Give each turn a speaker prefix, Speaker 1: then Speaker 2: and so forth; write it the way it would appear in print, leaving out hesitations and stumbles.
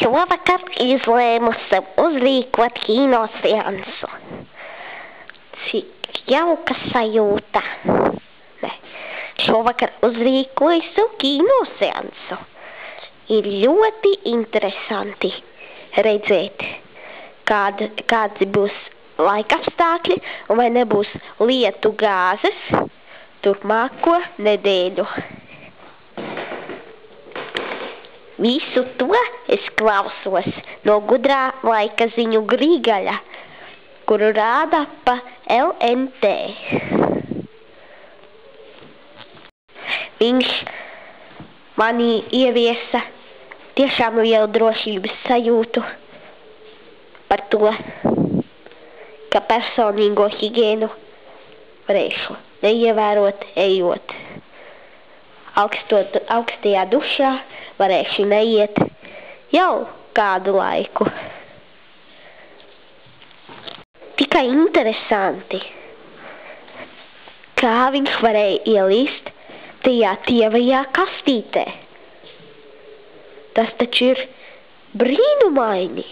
Speaker 1: šovakar izlēmu sev uzrīkot kinoseansu. Cik jauka sajūta. Ne. Šovakar uzrīkoju sev kinoseansu. Ir ļoti interesanti redzēt, kādi būs laikapstākļi un vai nebūs lietu gāzes turpmāko nedēļu. Visu to es klausos no gudrā laika ziņu grīgaļa, kuru rāda pa LNT. Viņš manī ieviesa tiešām lielu drošības sajūtu par to, ka personīgo higiēnu varēšu neievērot, ejot augstajā dušā, varēšu neiet jau kādu laiku. Tikai interesanti, kā viņš varēja ielīst tajā tievajā kastītē. Tas taču ir brīnumaini.